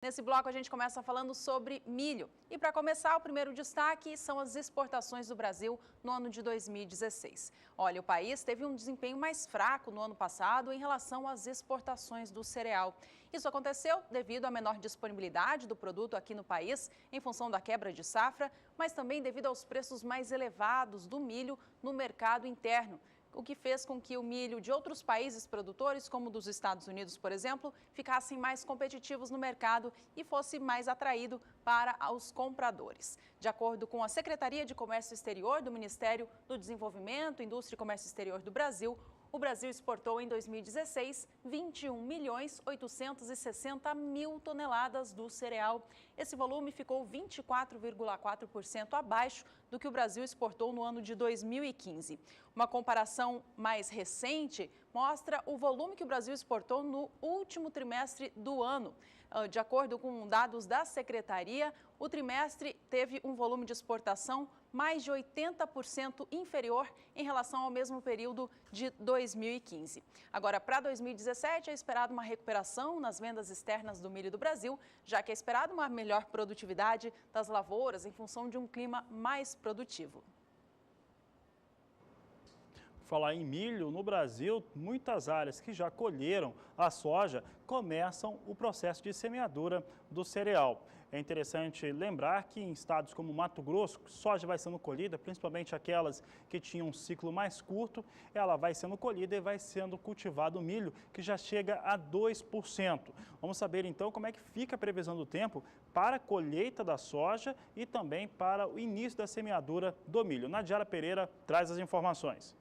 Nesse bloco a gente começa falando sobre milho. E para começar, o primeiro destaque são as exportações do Brasil no ano de 2016. Olha, o país teve um desempenho mais fraco no ano passado em relação às exportações do cereal. Isso aconteceu devido à menor disponibilidade do produto aqui no país, em função da quebra de safra, mas também devido aos preços mais elevados do milho no mercado interno, o que fez com que o milho de outros países produtores, como dos Estados Unidos, por exemplo, ficassem mais competitivos no mercado e fosse mais atraído para os compradores. De acordo com a Secretaria de Comércio Exterior do Ministério do Desenvolvimento, Indústria e Comércio Exterior do Brasil, o Brasil exportou em 2016 21.860.000 toneladas do cereal. Esse volume ficou 24,4% abaixo do que o Brasil exportou no ano de 2015. Uma comparação mais recente mostra o volume que o Brasil exportou no último trimestre do ano. De acordo com dados da Secretaria, o trimestre teve um volume de exportação mais de 80% inferior em relação ao mesmo período de 2015. Agora, para 2017, é esperado uma recuperação nas vendas externas do milho do Brasil, já que é esperado uma melhor produtividade das lavouras em função de um clima mais produtivo. Falar em milho, no Brasil, muitas áreas que já colheram a soja começam o processo de semeadura do cereal. É interessante lembrar que em estados como Mato Grosso, soja vai sendo colhida, principalmente aquelas que tinham um ciclo mais curto, ela vai sendo colhida e vai sendo cultivado o milho, que já chega a 2%. Vamos saber então como é que fica a previsão do tempo para a colheita da soja e também para o início da semeadura do milho. Nadiara Pereira traz as informações.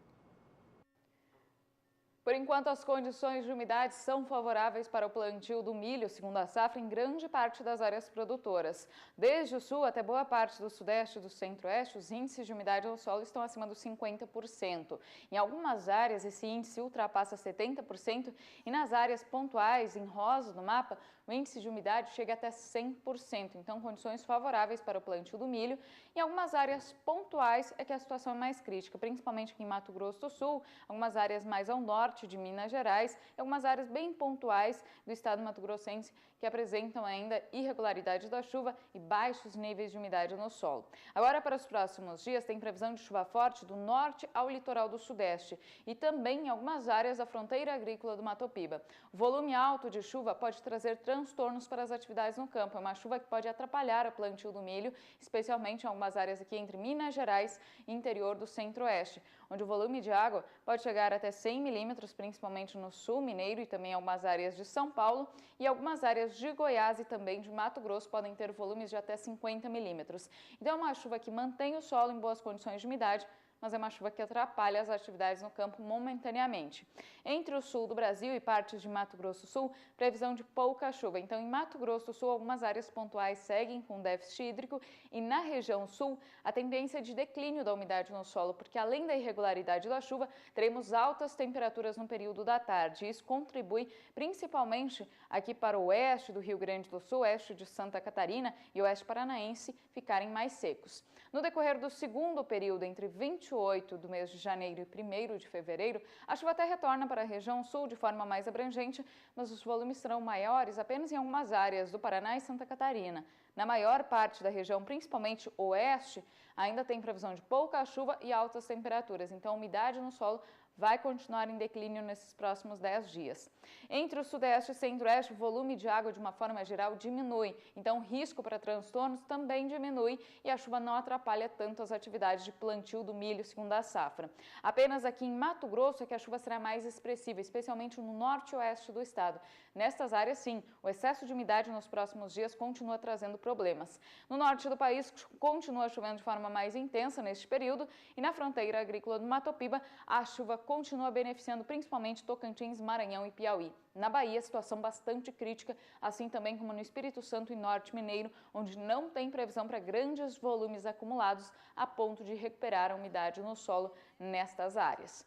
Por enquanto, as condições de umidade são favoráveis para o plantio do milho, segundo a safra, em grande parte das áreas produtoras. Desde o sul até boa parte do sudeste e do centro-oeste, os índices de umidade no solo estão acima dos 50%. Em algumas áreas, esse índice ultrapassa 70% e nas áreas pontuais, em rosa no mapa, o índice de umidade chega até 100%. Então, condições favoráveis para o plantio do milho. Em algumas áreas pontuais é que a situação é mais crítica, principalmente aqui em Mato Grosso do Sul, algumas áreas mais ao norte de Minas Gerais e algumas áreas bem pontuais do estado mato-grossense que apresentam ainda irregularidade da chuva e baixos níveis de umidade no solo. Agora, para os próximos dias, tem previsão de chuva forte do norte ao litoral do sudeste e também em algumas áreas da fronteira agrícola do Mato Piba. O volume alto de chuva pode trazer transtornos para as atividades no campo. É uma chuva que pode atrapalhar o plantio do milho, especialmente em algumas áreas aqui entre Minas Gerais e interior do centro-oeste, onde o volume de água pode chegar até 100 milímetros, principalmente no sul mineiro e também algumas áreas de São Paulo, e algumas áreas de Goiás e também de Mato Grosso podem ter volumes de até 50 milímetros. Então é uma chuva que mantém o solo em boas condições de umidade, mas é uma chuva que atrapalha as atividades no campo momentaneamente. Entre o sul do Brasil e partes de Mato Grosso do Sul, previsão de pouca chuva. Então, em Mato Grosso do Sul, algumas áreas pontuais seguem com déficit hídrico e na região sul, a tendência de declínio da umidade no solo, porque além da irregularidade da chuva, teremos altas temperaturas no período da tarde. Isso contribui principalmente aqui para o oeste do Rio Grande do Sul, oeste de Santa Catarina e oeste paranaense ficarem mais secos. No decorrer do segundo período, entre 28 do mês de janeiro e 1º de fevereiro, a chuva até retorna para a região sul de forma mais abrangente, mas os volumes serão maiores apenas em algumas áreas do Paraná e Santa Catarina. Na maior parte da região, principalmente oeste, ainda tem previsão de pouca chuva e altas temperaturas, então a umidade no solo vai continuar em declínio nesses próximos 10 dias. Entre o sudeste e centro-oeste, o volume de água, de uma forma geral, diminui. Então, o risco para transtornos também diminui e a chuva não atrapalha tanto as atividades de plantio do milho, segundo a safra. Apenas aqui em Mato Grosso é que a chuva será mais expressiva, especialmente no norte e oeste do estado. Nestas áreas, sim, o excesso de umidade nos próximos dias continua trazendo problemas. No norte do país, continua chovendo de forma mais intensa neste período e na fronteira agrícola do Mato Piba, a chuva continua beneficiando principalmente Tocantins, Maranhão e Piauí. Na Bahia, situação bastante crítica, assim também como no Espírito Santo e Norte Mineiro, onde não tem previsão para grandes volumes acumulados a ponto de recuperar a umidade no solo nestas áreas.